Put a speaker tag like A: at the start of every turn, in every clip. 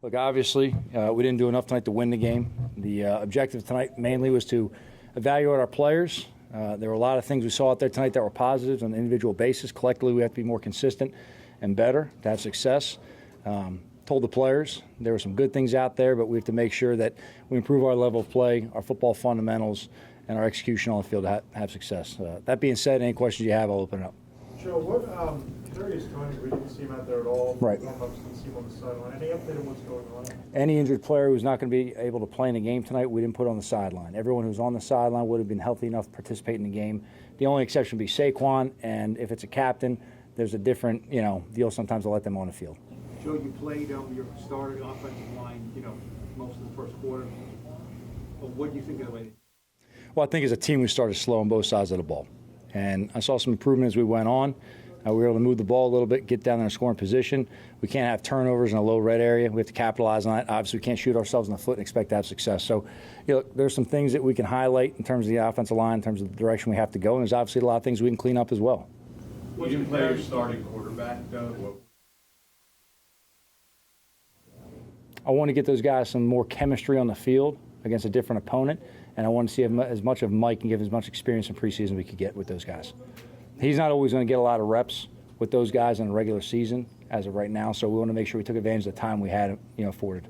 A: Look, obviously, we didn't do enough tonight to win the game. The objective tonight mainly was to evaluate our players. There were a lot of things we saw out there tonight that were positives on an individual basis. Collectively, we have to be more consistent and better to have success. Told the players there were some good things out there, but we have to make sure that we improve our level of play, our football fundamentals, and our execution on the field to have success. That being said, any questions you have, I'll open it up.
B: Joe, what Darius Tony, we didn't see him out there at all.
A: Right.
B: Didn't see him on the sideline. Any update on what's going on?
A: Any injured player who's not going to be able to play in the game tonight, we didn't put on the sideline. Everyone who's on the sideline would have been healthy enough to participate in the game. The only exception would be Saquon, and if it's a captain, there's a different, deal sometimes to let them on the field.
C: Joe, you played your starting offensive line, most of the first quarter. But what do you think of the way?
A: Well, I think as a team we started slow on both sides of the ball. And I saw some improvement as we went on. We were able to move the ball a little bit, get down in a scoring position. We can't have turnovers in a low red area. We have to capitalize on that. Obviously, we can't shoot ourselves in the foot and expect to have success. So, there's some things that we can highlight in terms of the offensive line, in terms of the direction we have to go. And there's obviously a lot of things we can clean up as well.
D: You didn't play your starting quarterback, though?
A: I want to get those guys some more chemistry on the field against a different opponent. And I want to see as much of Mike and give as much experience in preseason we could get with those guys. He's not always going to get a lot of reps with those guys in a regular season as of right now, so we want to make sure we took advantage of the time we had, afforded.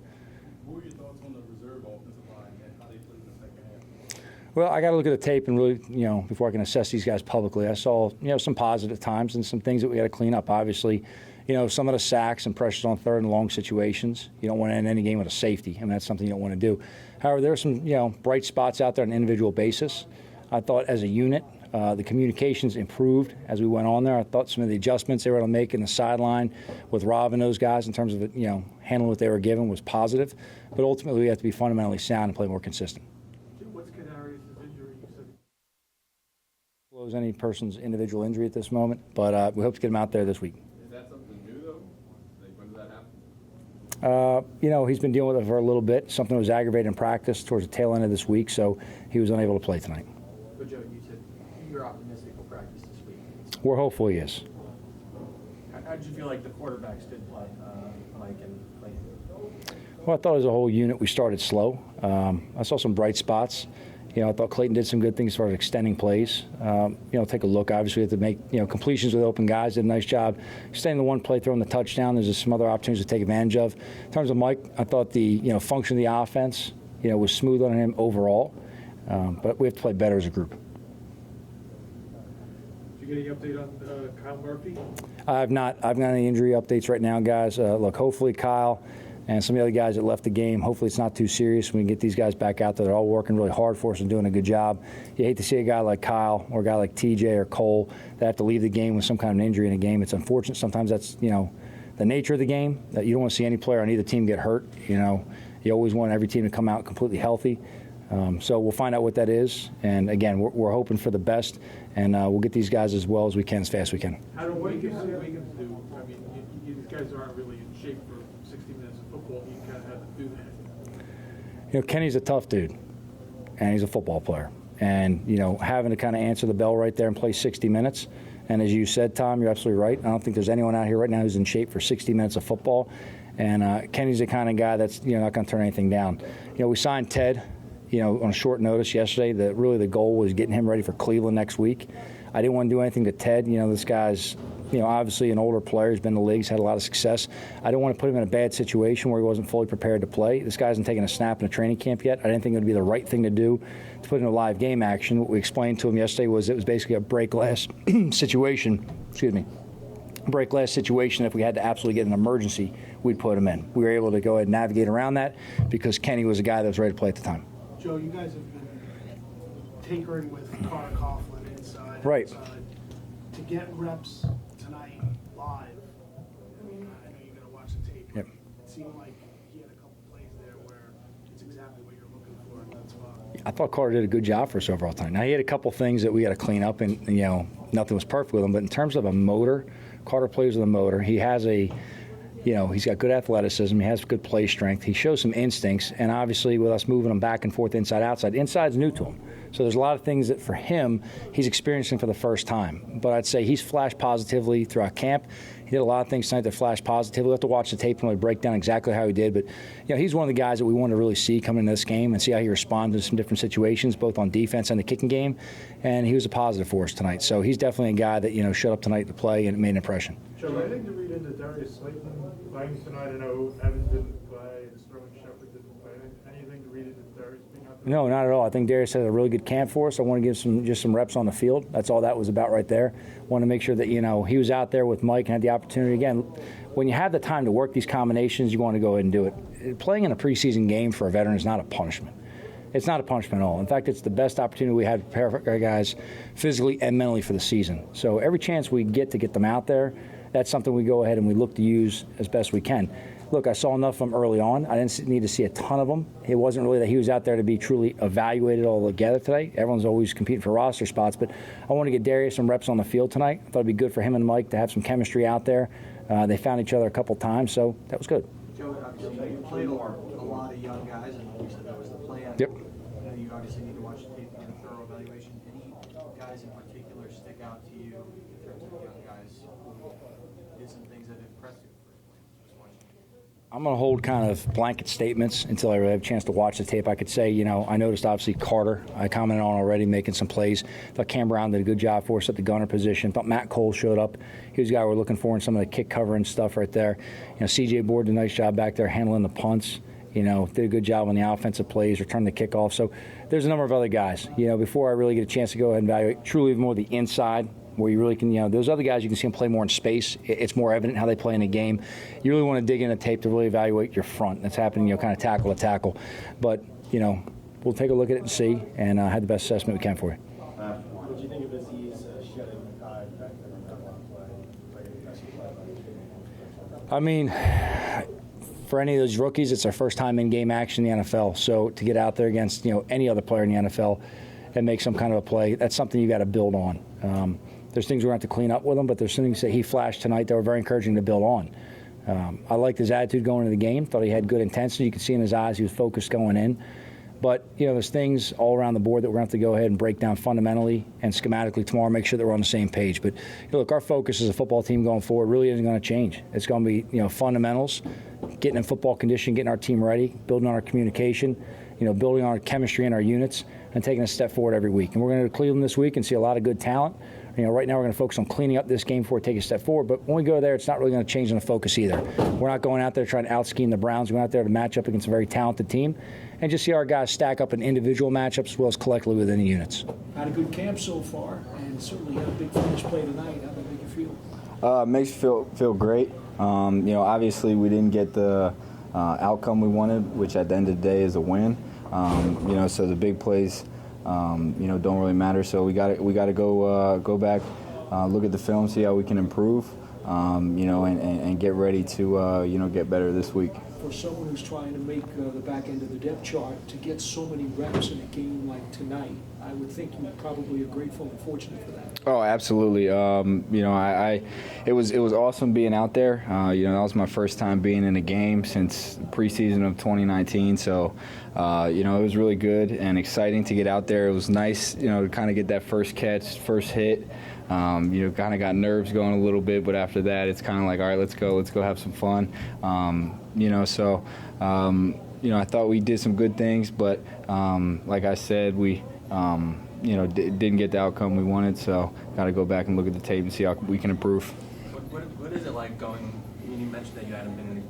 D: What were your thoughts on the reserve offensive line and how they played in the second half?
A: Well, I got to look at the tape and really, before I can assess these guys publicly. I saw, some positive times and some things that we got to clean up. Obviously, some of the sacks and pressures on third and long situations. You don't want to end any game with a safety. I mean, that's something you don't want to do. However, there are some, bright spots out there on an individual basis. I thought as a unit, the communications improved as we went on there. I thought some of the adjustments they were able to make in the sideline with Rob and those guys in terms of, handling what they were given was positive. But ultimately, we have to be fundamentally sound and play more consistent.
B: What's Kadarius' injury? You said
A: Close any person's individual injury at this moment, but we hope to get him out there this week.
D: Is that something new, though? When did that happen?
A: He's been dealing with it for a little bit. Something was aggravated in practice towards the tail end of this week, so he was unable to play tonight.
C: But Joe, you said you're optimistic for practice this week.
A: We're hopeful he is.
C: How did you feel like the quarterbacks did play, Mike and Clayton?
A: Well, I thought as a whole unit we started slow. I saw some bright spots. I thought Clayton did some good things as far as extending plays. Take a look. Obviously, we have to make completions with open guys. Did a nice job staying the one play, throwing the touchdown. There's just some other opportunities to take advantage of. In terms of Mike, I thought the function of the offense was smooth on him overall. But we have to play better as a group.
B: Did you get any update on Kyle Murphy?
A: I've not got any injury updates right now, guys. Look, hopefully Kyle and some of the other guys that left the game, hopefully it's not too serious. We can get these guys back out there. They're all working really hard for us and doing a good job. You hate to see a guy like Kyle or a guy like TJ or Cole that have to leave the game with some kind of an injury in a game. It's unfortunate. Sometimes that's, the nature of the game, that you don't want to see any player on either team get hurt. You always want every team to come out completely healthy. So we'll find out what that is. And, again, we're hoping for the best, and we'll get these guys as well as we can, as fast as we can.
B: How do Wiggins do? I mean, these guys aren't really in shape for 60 minutes of football. You kind of have to do that.
A: Kenny's a tough dude, and he's a football player. And, having to kind of answer the bell right there and play 60 minutes. And as you said, Tom, you're absolutely right. I don't think there's anyone out here right now who's in shape for 60 minutes of football. And Kenny's the kind of guy that's, not going to turn anything down. We signed Ted, on a short notice yesterday. Really the goal was getting him ready for Cleveland next week. I didn't want to do anything to Ted. This guy's, obviously an older player. He's been in the leagues, had a lot of success. I didn't want to put him in a bad situation where he wasn't fully prepared to play. This guy hasn't taken a snap in a training camp yet. I didn't think it would be the right thing to do to put in a live game action. What we explained to him yesterday was it was basically a break glass situation. Break glass situation. If we had to absolutely get an emergency, we'd put him in. We were able to go ahead and navigate around that because Kenny was a guy that was ready to play at the time.
E: Joe, you guys have been tinkering with Coughlin inside.
A: Right.
E: To get reps tonight live, I know you're going to watch the tape.
A: Yep.
E: It seemed like he had a couple plays there where it's exactly what you're looking for in that spot.
A: I thought Carter did a good job for us overall tonight. Now, he had a couple things that we got to clean up, and, nothing was perfect with him. But in terms of a motor, Carter plays with a motor. He has he's got good athleticism. He has good play strength. He shows some instincts. And obviously with us moving him back and forth inside, outside, inside's new to him. So there's a lot of things that for him, he's experiencing for the first time. But I'd say he's flashed positively throughout camp. He did a lot of things tonight that flashed positively. We'll have to watch the tape and really break down exactly how he did. But he's one of the guys that we want to really see coming into this game and see how he responded to some different situations, both on defense and the kicking game. And he was a positive for us tonight. So he's definitely a guy that showed up tonight to play and it made an impression.
B: Joe, anything to read into Darius Slayton playing tonight? I know Evans didn't play and Sterling Shepard didn't play. Anything to read into Darius being out there?
A: No, not at all. I think Darius had a really good camp for us. I want to give just some reps on the field. That's all that was about right there. Want to make sure that he was out there with Mike and had the opportunity. Again, when you have the time to work these combinations, you want to go ahead and do it. Playing in a preseason game for a veteran is not a punishment. It's not a punishment at all. In fact, it's the best opportunity we had to prepare our guys physically and mentally for the season. So every chance we get to get them out there, that's something we go ahead and we look to use as best we can. Look, I saw enough of him early on. I didn't need to see a ton of them. It wasn't really that he was out there to be truly evaluated all together today. Everyone's always competing for roster spots, but I want to get Darius some reps on the field tonight. I thought it'd be good for him and Mike to have some chemistry out there. They found each other a couple times, so that was good.
C: Joe, obviously you played a lot of young guys, and you said that was the plan.
A: Yep.
C: You obviously need to watch the tape and get a thorough evaluation. Any guys in particular stick out to you in terms of young guys who did some things that impressed you?
A: I'm going to hold kind of blanket statements until I really have a chance to watch the tape. I could say, I noticed obviously Carter, I commented on already, making some plays. Thought Cam Brown did a good job for us at the gunner position. Thought Matt Cole showed up. He was the guy we're looking for in some of the kick cover and stuff right there. CJ Board did a nice job back there handling the punts. Did a good job on the offensive plays, returned the kickoff. So there's a number of other guys. Before I really get a chance to go ahead and evaluate, truly more the inside, where you really can, those other guys, you can see them play more in space. It's more evident how they play in a game. You really want to dig in the tape to really evaluate your front. That's happening, kind of tackle to tackle. But, we'll take a look at it and see and have the best assessment we can for you.
F: What do you think of Aziz shedding the tide back there on that one play?
A: I mean, for any of those rookies, it's their first time in game action in the NFL. So to get out there against, any other player in the NFL and make some kind of a play, that's something you got to build on. There's things we're going to have to clean up with him, but there's things that he flashed tonight that were very encouraging to build on. I liked his attitude going into the game. Thought he had good intensity. You could see in his eyes he was focused going in. But, there's things all around the board that we're going to have to go ahead and break down fundamentally and schematically tomorrow, make sure that we're on the same page. But, look, our focus as a football team going forward really isn't going to change. It's going to be, fundamentals, getting in football condition, getting our team ready, building on our communication, building on our chemistry and our units, and taking a step forward every week. And we're going to go to Cleveland this week and see a lot of good talent. Right now we're going to focus on cleaning up this game before we take a step forward. But when we go there, it's not really going to change on the focus either. We're not going out there trying to out-scheme the Browns. We're out there to match up against a very talented team and just see our guys stack up in individual matchups as well as collectively within the units.
E: Had a good camp so far, and certainly had a big finish play tonight. How did it make you feel?
G: Makes you feel great. Obviously we didn't get the outcome we wanted, which at the end of the day is a win. So the big plays, don't really matter. So we got to go back, look at the film, see how we can improve, and get ready to get better this week.
E: For someone who's trying to make the back end of the depth chart, to get so many reps in a game like tonight, I would think you probably are grateful and fortunate for that.
G: Oh, absolutely. It was awesome being out there. That was my first time being in a game since preseason of 2019. So, it was really good and exciting to get out there. It was nice, to kind of get that first catch, first hit. Kind of got nerves going a little bit, but after that, it's kind of like, all right, let's go have some fun. I thought we did some good things, but like I said, we didn't get the outcome we wanted, so got to go back and look at the tape and see how we can improve.
H: What is it like going? You mentioned that you hadn't been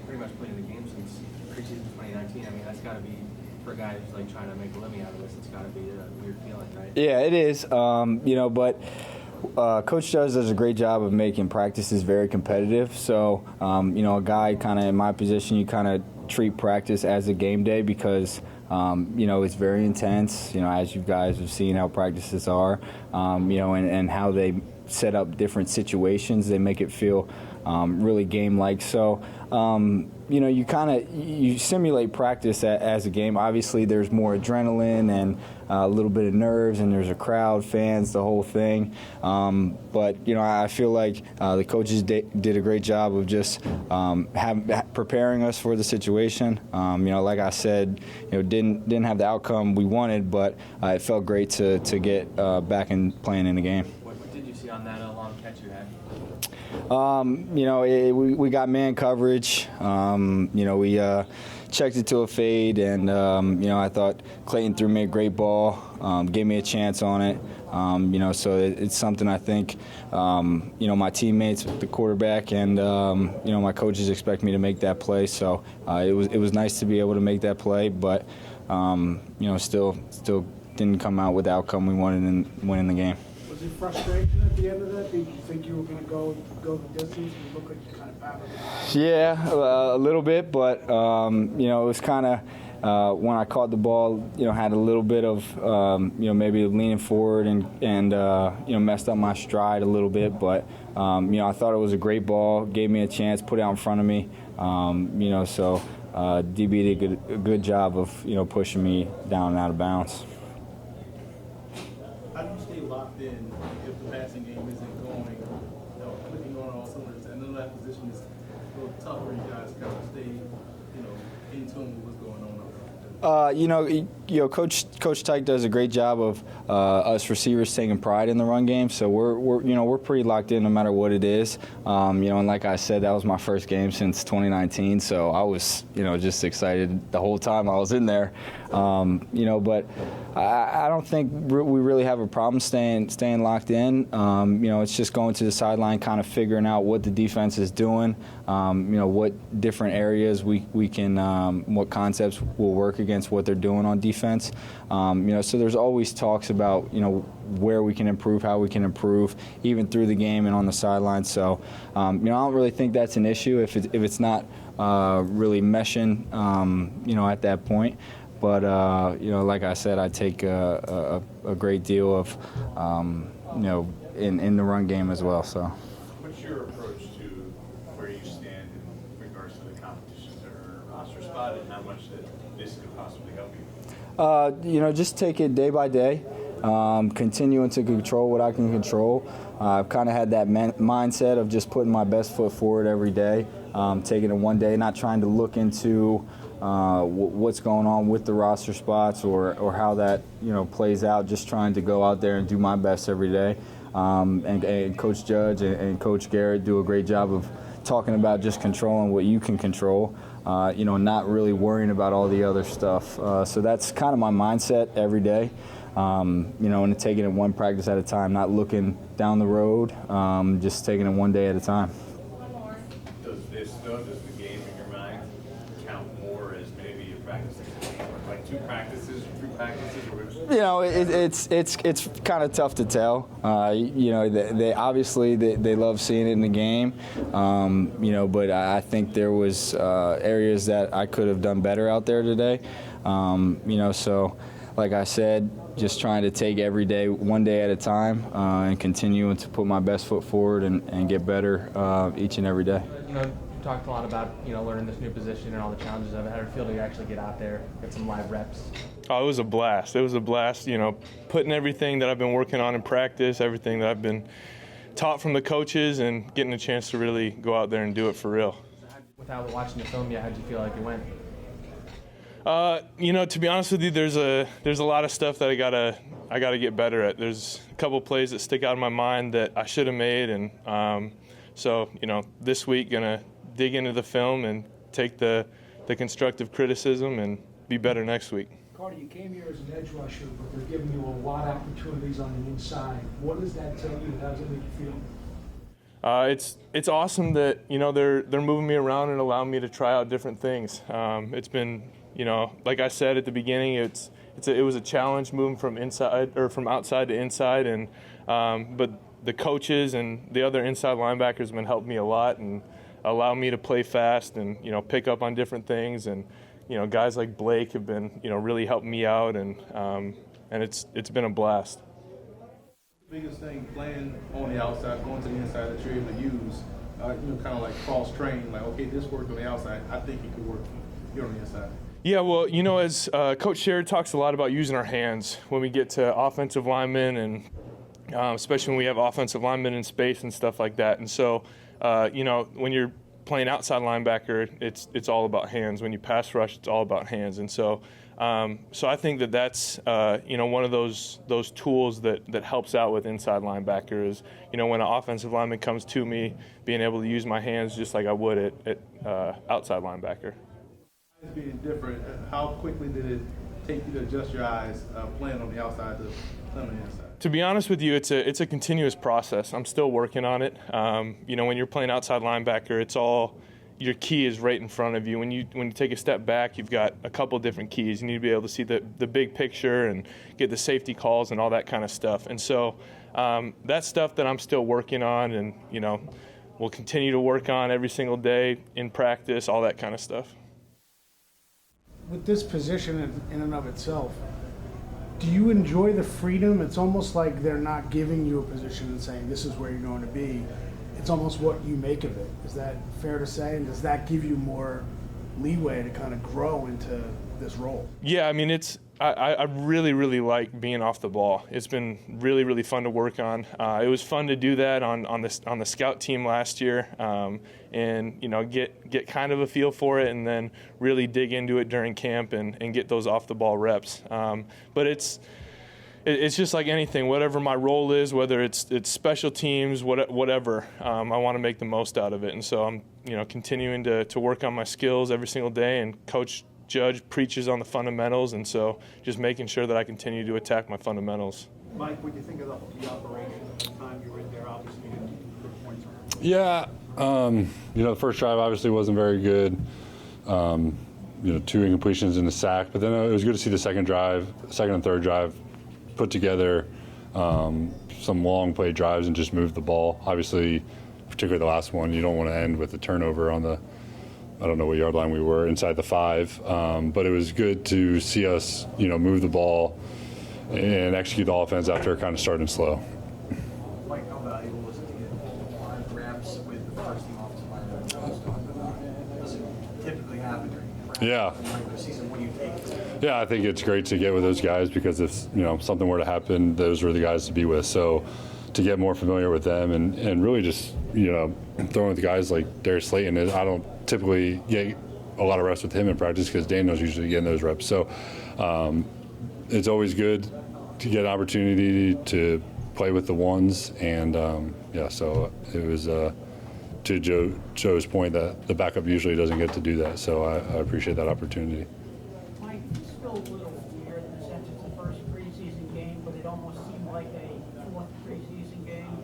H: pretty much playing the game since preseason 2019. I mean, that's got to be, for a guy who's trying to make a living out of this, it's got to be a weird feeling, right?
G: Yeah, it is. But Coach does a great job of making practices very competitive. So, a guy kind of in my position, you kind of treat practice as a game day because, it's very intense, as you guys have seen how practices are, and how they set up different situations. They make it feel really game-like. So, you simulate practice as a game. Obviously, there's more adrenaline and a little bit of nerves, and there's a crowd, fans, the whole thing. But I feel like the coaches did a great job of just preparing us for the situation. Like I said, didn't have the outcome we wanted, but it felt great to get back and playing in the game.
H: What did you see on that long catch you had?
G: We got man coverage. We checked it to a fade, and I thought Clayton threw me a great ball, gave me a chance on it. So it's something I think my teammates, the quarterback, and my coaches expect me to make that play. So it was nice to be able to make that play, but still didn't come out with the outcome we wanted in winning the game.
E: Was it frustration at the end of that? Did you think you were going to go the distance and look like you kind of battled it?
G: Yeah, a little bit, but it was kind of when I caught the ball, had a little bit of maybe leaning forward and messed up my stride a little bit, but I thought it was a great ball, gave me a chance, put it out in front of me, so DB did a good job of pushing me down and out of bounds.
D: How do you stay locked in if the passing game isn't going, clicking on all cylinders? I know that position is a little tough for you guys to kind of stay, in tune with what's going on up there. Coach Tyke does a great job of us receivers taking pride in the run game. So we're pretty locked in no matter what it is. And like I said, that was my first game since 2019. So I was just excited the whole time I was in there. But I don't think we really have a problem staying locked in. It's just going to the sideline, kind of figuring out what the defense is doing. What different areas we can, what concepts will work against what they're doing on defense. So there's always talks about where we can improve, how we can improve, even through the game and on the sideline. So I don't really think that's an issue if it's not really meshing at that point. But like I said, I take a great deal of in the run game as well. So.
I: What's your approach to where you stand in regards to the competition or roster spot, and how much that this could possibly help you?
G: Just take it day by day, continuing to control what I can control. I've kind of had that mindset of just putting my best foot forward every day, taking it one day, not trying to look into what's going on with the roster spots or how that plays out. Just trying to go out there and do my best every day. And Coach Judge and Coach Garrett do a great job of talking about just controlling what you can control. Not really worrying about all the other stuff. So that's kind of my mindset every day. And taking it one practice at a time, not looking down the road, just taking it one day at a time.
I: Does the game in your mind count more as maybe a practice, like 2 practices, 3 practices?
G: It's kind of tough to tell. They obviously they love seeing it in the game. But I think there was areas that I could have done better out there today. So like I said, just trying to take every day, one day at a time, and continuing to put my best foot forward and get better each and every day.
H: You talked a lot about learning this new position and all the challenges of it. How did it feel to actually get out there, get some live reps?
J: Oh, it was a blast. It was a blast, putting everything that I've been working on in practice, everything that I've been taught from the coaches, and getting a chance to really go out there and do it for real.
H: Without watching the film yet, how did you feel like it went?
J: To be honest with you, there's a lot of stuff that I gotta get better at. There's a couple plays that stick out in my mind that I should have made, and so this week gonna dig into the film and take the constructive criticism and be better next week.
E: Carter, you came here as an edge rusher, but they're giving you a lot of opportunities on the inside. What does that tell you? How does it make you feel?
J: It's awesome that they're moving me around and allowing me to try out different things. It's been like I said at the beginning, it was a challenge moving from outside to inside, and but the coaches and the other inside linebackers have been helping me a lot and allow me to play fast and pick up on different things, and guys like Blake have been really helping me out, and it's been a blast.
D: Biggest thing playing on the outside, going to the inside that you're able to use
F: kind of like cross-train, like, okay, this worked on the outside, I think it could work here on the inside?
J: Yeah, well, as Coach Sherrod talks a lot about using our hands when we get to offensive linemen and especially when we have offensive linemen in space and stuff like that. And so, when you're playing outside linebacker, it's all about hands. When you pass rush, it's all about hands. And so, I think that's one of those tools that helps out with inside linebacker is when an offensive lineman comes to me, being able to use my hands just like I would at outside linebacker.
F: Being different, how quickly did it take you to adjust your eyes playing on the outside to playing on the inside?
J: To be honest with you, it's a continuous process. I'm still working on it. When you're playing outside linebacker, it's all your key is right in front of you. When you take a step back, you've got a couple different keys. You need to be able to see the big picture and get the safety calls and all that kind of stuff. And so that's stuff that I'm still working on, and we'll continue to work on every single day in practice, all that kind of stuff.
K: With this position in and of itself, do you enjoy the freedom? It's almost like they're not giving you a position and saying this is where you're going to be. It's almost what you make of it. Is that fair to say? And does that give you more leeway to kind of grow into this role? Yeah, I mean, I really, really like being off the ball. It's been really, really fun to work on. It was fun to do that on the scout team last year, and get kind of a feel for it, and then really dig into it during camp and get those off the ball reps. But it's just like anything. Whatever my role is, whether it's special teams, whatever, I want to make the most out of it. And so I'm continuing to work on my skills every single day, and Coach Judge preaches on the fundamentals, and so just making sure that I continue to attack my fundamentals.
E: Mike, what do you think of the operation at the time you were in there? Obviously, you didn't put points on it.
L: Yeah, the first drive obviously wasn't very good. 2 incompletions and a sack, but then it was good to see the second and third drive put together, some long play drives and just move the ball. Obviously, particularly the last one, you don't want to end with a turnover on the, I don't know what yard line we were, inside the 5. But it was good to see us, move the ball and execute the offense after kind of starting slow.
C: Mike, how valuable was it to get more reps with the first team offensive lineman? Does it typically happen during the season when you take it?
L: Yeah, I think it's great to get with those guys because if something were to happen, those were the guys to be with. So to get more familiar with them and really just throwing with guys like Darius Slayton, I don't typically get a lot of reps with him in practice because Daniel's usually getting those reps. So it's always good to get an opportunity to play with the ones, and so it was to Joe's point that the backup usually doesn't get to do that. So I appreciate that opportunity.
M: Mike, it's still a little weird in the sense it's the first preseason game, but it almost seemed like a fourth preseason game.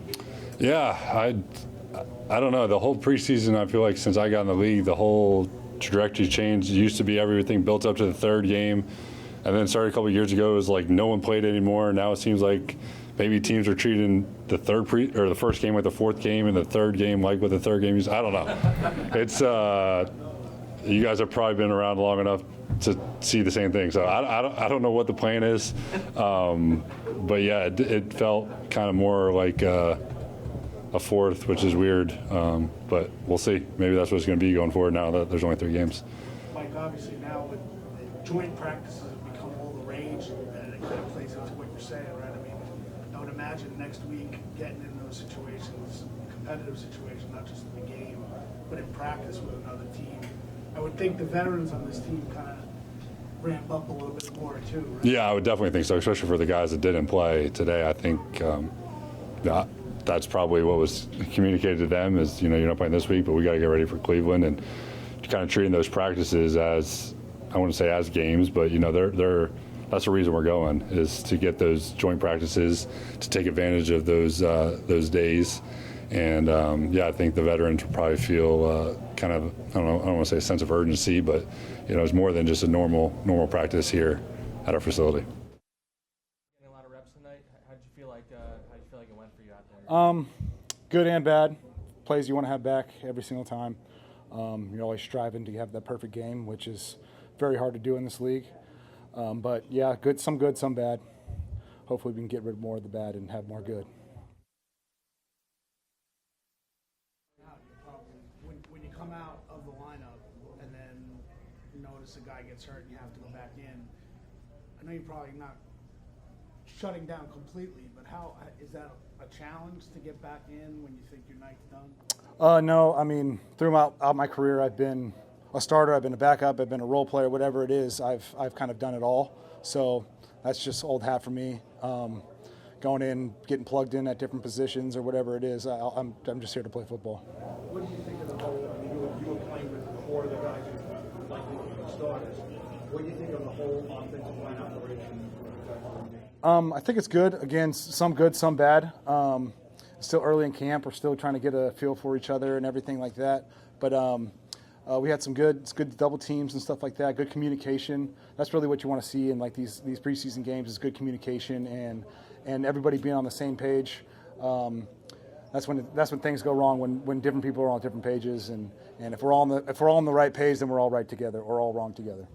L: Yeah, I don't know. The whole preseason, I feel like since I got in the league, the whole trajectory changed. It used to be everything built up to the third game, and then started a couple of years ago. It was like no one played anymore. Now it seems like maybe teams are treating the the first game with the fourth game, and the third game like with the third game. I don't know. It's you guys have probably been around long enough to see the same thing. So I don't know what the plan is, but yeah, it felt kind of more like a fourth, which is weird, but we'll see. Maybe that's what it's going to be going forward now that there's only 3 games.
K: Mike, obviously now with joint practices have become all the rage, and it kind of plays into what you're saying, right? I mean, I would imagine next week getting in those situations, competitive situations, not just in the game, but in practice with another team. I would think the veterans on this team kind of ramp up a little bit more too, right? Yeah,
L: I would definitely think so, especially for the guys that didn't play today. I think that's probably what was communicated to them is, you're not playing this week, but we got to get ready for Cleveland, and kind of treating those practices as, I wouldn't say as games, but that's the reason we're going, is to get those joint practices, to take advantage of those days. And I think the veterans will probably feel kind of, I don't want to say a sense of urgency, but it's more than just a normal practice here at our facility.
H: Getting a lot of reps tonight. How did you feel like it went for you out there?
N: Good and bad. Plays you want to have back every single time. You're always striving to have that perfect game, which is very hard to do in this league. But yeah, some good, some bad. Hopefully we can get rid of more of the bad and have more good.
K: notice a guy gets hurt and you have to go back in. I know you're probably not shutting down completely, but how is that a challenge to get back in when you think your night's done?
N: No, I mean, throughout my career, I've been a starter, I've been a backup, I've been a role player, whatever it is, I've kind of done it all. So that's just old hat for me. Going in, getting plugged in at different positions or whatever it is, I'm just here to play football.
E: What do you think of the whole, I mean, you were playing with the core of the guys who likely to be starters. What do you think of the whole offensive line operation?
N: I think it's good. Again, some good, some bad. Still early in camp. We're still trying to get a feel for each other and everything like that. But we had some good double teams and stuff like that. Good communication. That's really what you want to see in like these preseason games is good communication and everybody being on the same page. That's when things go wrong when different people are on different pages and if we're all on the right page, then we're all right together or all wrong together.